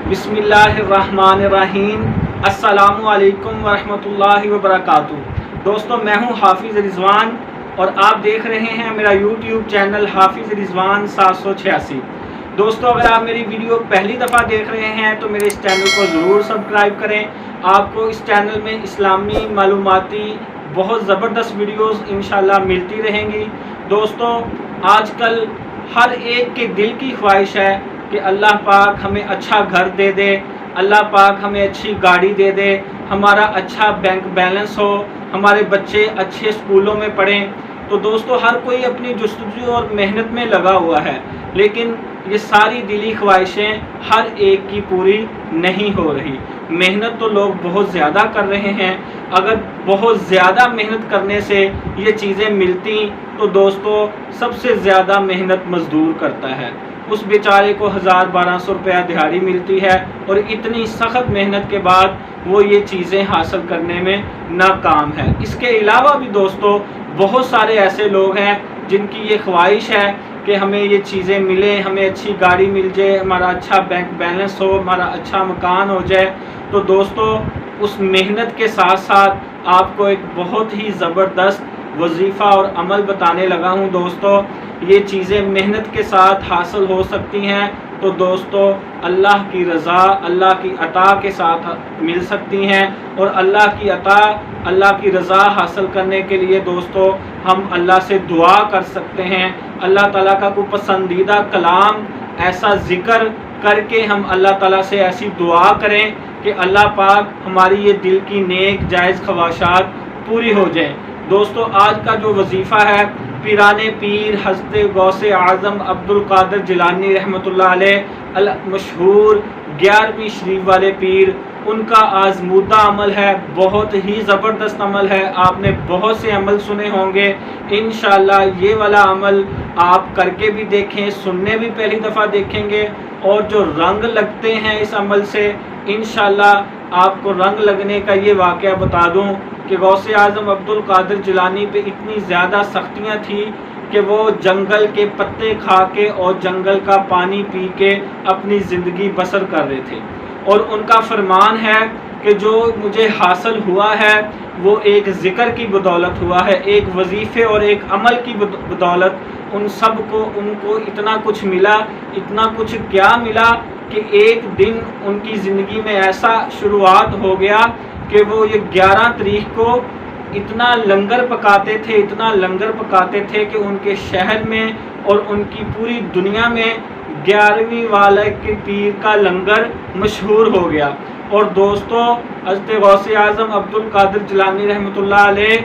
بسم اللہ الرحمن الرحیم۔ السلام علیکم ورحمۃ اللہ وبرکاتہ۔ دوستو، میں ہوں حافظ رضوان اور آپ دیکھ رہے ہیں میرا یوٹیوب چینل حافظ رضوان 786۔ دوستو، اگر آپ میری ویڈیو پہلی دفعہ دیکھ رہے ہیں تو میرے اس چینل کو ضرور سبسکرائب کریں۔ آپ کو اس چینل میں اسلامی معلوماتی بہت زبردست ویڈیوز انشاءاللہ ملتی رہیں گی۔ دوستو، آج کل ہر ایک کے دل کی خواہش ہے کہ اللہ پاک ہمیں اچھا گھر دے دے، اللہ پاک ہمیں اچھی گاڑی دے دے، ہمارا اچھا بینک بیلنس ہو، ہمارے بچے اچھے اسکولوں میں پڑھیں۔ تو دوستو، ہر کوئی اپنی جستجو اور محنت میں لگا ہوا ہے، لیکن یہ ساری دلی خواہشیں ہر ایک کی پوری نہیں ہو رہی۔ محنت تو لوگ بہت زیادہ کر رہے ہیں، اگر بہت زیادہ محنت کرنے سے یہ چیزیں ملتی تو دوستو سب سے زیادہ محنت مزدور کرتا ہے، اس بیچارے کو 1000-1200 روپیہ دہاڑی ملتی ہے اور اتنی سخت محنت کے بعد وہ یہ چیزیں حاصل کرنے میں ناکام ہے۔ اس کے علاوہ بھی دوستو بہت سارے ایسے لوگ ہیں جن کی یہ خواہش ہے کہ ہمیں یہ چیزیں ملیں، ہمیں اچھی گاڑی مل جائے، ہمارا اچھا بینک بیلنس ہو، ہمارا اچھا مکان ہو جائے۔ تو دوستو، اس محنت کے ساتھ ساتھ آپ کو ایک بہت ہی زبردست وظیفہ اور عمل بتانے لگا ہوں۔ دوستو، یہ چیزیں محنت کے ساتھ حاصل ہو سکتی ہیں، تو دوستو اللہ کی رضا، اللہ کی عطا کے ساتھ مل سکتی ہیں، اور اللہ کی عطا، اللہ کی رضا حاصل کرنے کے لیے دوستو ہم اللہ سے دعا کر سکتے ہیں۔ اللہ تعالیٰ کا کوئی پسندیدہ کلام، ایسا ذکر کر کے ہم اللہ تعالیٰ سے ایسی دعا کریں کہ اللہ پاک ہماری یہ دل کی نیک جائز خواہشات پوری ہو جائیں۔ دوستو، آج کا جو وظیفہ ہے، پیران پیر حضرت غوث اعظم عبد القادر جیلانی رحمۃ اللہ علیہ، مشہور 11ویں شریف والے پیر، ان کا آزمودہ عمل ہے، بہت ہی زبردست عمل ہے۔ آپ نے بہت سے عمل سنے ہوں گے، انشاءاللہ یہ والا عمل آپ کر کے بھی دیکھیں، سننے بھی پہلی دفعہ دیکھیں گے، اور جو رنگ لگتے ہیں اس عمل سے، انشاءاللہ آپ کو رنگ لگنے کا یہ واقعہ بتا دوں کہ غوث اعظم عبد القادر جیلانی پہ اتنی زیادہ سختیاں تھیں کہ وہ جنگل کے پتے کھا کے اور جنگل کا پانی پی کے اپنی زندگی بسر کر رہے تھے، اور ان کا فرمان ہے کہ جو مجھے حاصل ہوا ہے وہ ایک ذکر کی بدولت ہوا ہے، ایک وظیفے اور ایک عمل کی بدولت۔ ان کو اتنا کچھ ملا، اتنا کچھ کیا ملا کہ ایک دن ان کی زندگی میں ایسا شروعات ہو گیا کہ وہ یہ 11 تاریخ کو اتنا لنگر پکاتے تھے، اتنا لنگر پکاتے تھے کہ ان کے شہر میں اور ان کی پوری دنیا میں 11ویں والے کے پیر کا لنگر مشہور ہو گیا۔ اور دوستو، حضرت غوث اعظم عبد القادر جیلانی رحمۃ اللہ علیہ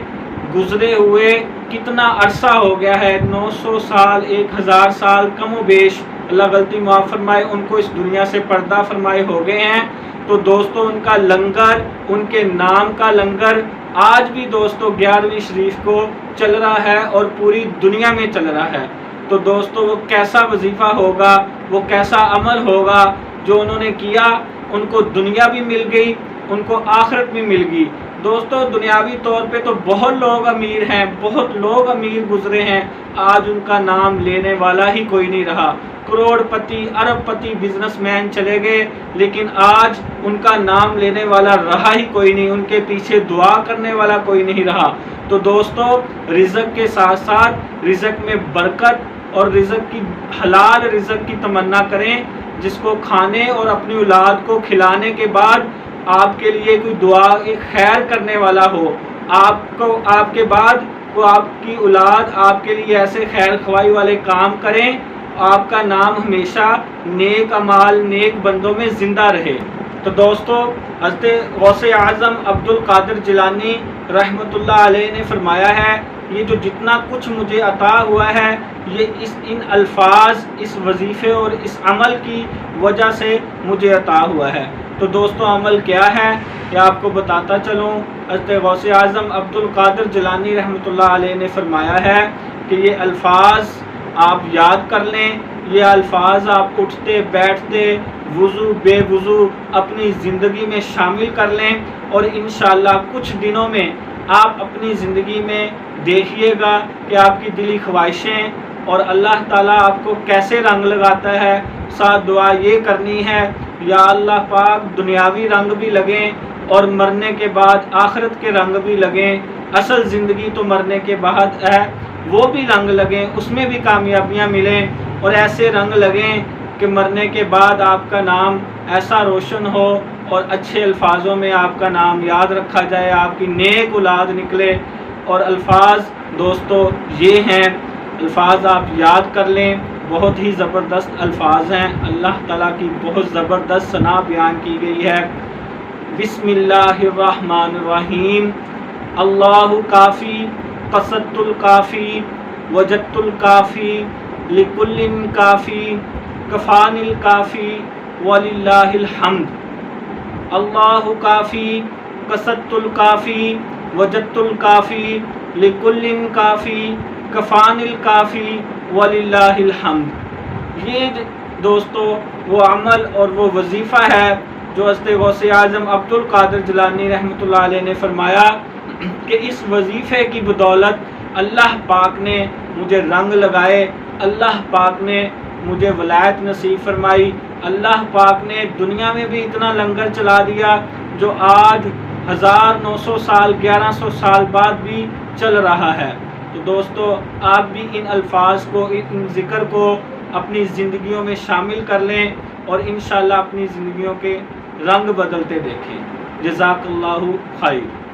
گزرے ہوئے کتنا عرصہ ہو گیا ہے، 900 سال، 1000 سال کم و بیش، اللہ غلطی معاف فرمائے، ان کو اس دنیا سے پردہ فرمائے ہو گئے ہیں۔ تو دوستو، ان کا لنگر، ان کے نام کا لنگر آج بھی دوستو 11ویں شریف کو چل رہا ہے اور پوری دنیا میں چل رہا ہے۔ تو دوستو، وہ کیسا وظیفہ ہوگا، وہ کیسا عمل ہوگا جو انہوں نے کیا، ان کو دنیا بھی مل گئی، ان کو آخرت بھی مل گئی۔ دوستو، دنیاوی طور پہ تو بہت لوگ امیر ہیں، بہت لوگ امیر گزرے ہیں، آج ان کا نام لینے والا ہی کوئی نہیں رہا۔ کروڑ پتی، ارب پتی بزنس مین چلے گئے، لیکن آج ان کا نام لینے والا رہا ہی کوئی نہیں، ان کے پیچھے دعا کرنے والا کوئی نہیں رہا۔ تو دوستو، رزق کے ساتھ ساتھ رزق میں برکت اور رزق کی حلال رزق کی تمنا کریں، جس کو کھانے اور اپنی اولاد کو کھلانے کے بعد آپ کے لیے کوئی دعا، ایک خیر کرنے والا ہو، آپ کے بعد کو آپ کی اولاد آپ کے لیے ایسے خیر خواہی والے کام کریں، آپ کا نام ہمیشہ نیک اعمال، نیک بندوں میں زندہ رہے۔ تو دوستو، حضرت غوث اعظم عبد القادر جیلانی رحمۃ اللہ علیہ نے فرمایا ہے، یہ جو جتنا کچھ مجھے عطا ہوا ہے، یہ ان الفاظ، اس وظیفے اور اس عمل کی وجہ سے مجھے عطا ہوا ہے۔ تو دوستو، عمل کیا ہے کہ آپ کو بتاتا چلوں۔ حضرت غوث اعظم عبد القادر جیلانی رحمۃ اللہ علیہ نے فرمایا ہے کہ یہ الفاظ آپ یاد کر لیں، یہ الفاظ آپ اٹھتے بیٹھتے، وضو بے وضو اپنی زندگی میں شامل کر لیں، اور انشاءاللہ کچھ دنوں میں آپ اپنی زندگی میں دیکھیے گا کہ آپ کی دلی خواہشیں اور اللہ تعالیٰ آپ کو کیسے رنگ لگاتا ہے۔ ساتھ دعا یہ کرنی ہے یا اللہ پاک دنیاوی رنگ بھی لگیں اور مرنے کے بعد آخرت کے رنگ بھی لگیں، اصل زندگی تو مرنے کے بعد ہے، وہ بھی رنگ لگیں، اس میں بھی کامیابیاں ملیں، اور ایسے رنگ لگیں کہ مرنے کے بعد آپ کا نام ایسا روشن ہو اور اچھے الفاظوں میں آپ کا نام یاد رکھا جائے، آپ کی نیک اولاد نکلے۔ اور الفاظ دوستو یہ ہیں، الفاظ آپ یاد کر لیں، بہت ہی زبردست الفاظ ہیں، اللہ تعالیٰ کی بہت زبردست ثنا بیان کی گئی ہے۔ بسم اللہ الرحمن الرحیم، اللہ کافی، قصدت الکافی، وجدت الکافی، لکل کافی، کفان الکافی، وللہ الحمد۔ اللہ کافی، قصدت الکافی، وجدت الکافی، لکل کافی، کفان الکافی، وللہ الحمد۔ یہ دوستو وہ عمل اور وہ وظیفہ ہے جو حضرت غوث اعظم عبد القادر جیلانی رحمۃ اللہ علیہ نے فرمایا کہ اس وظیفے کی بدولت اللہ پاک نے مجھے رنگ لگائے، اللہ پاک نے مجھے ولایت نصیب فرمائی، اللہ پاک نے دنیا میں بھی اتنا لنگر چلا دیا جو آج 1900 سال 1100 سال بعد بھی چل رہا ہے۔ تو دوستو آپ بھی ان الفاظ کو، ان ذکر کو اپنی زندگیوں میں شامل کر لیں اور انشاءاللہ اپنی زندگیوں کے رنگ بدلتے دیکھیں۔ جزاک اللہ خیر۔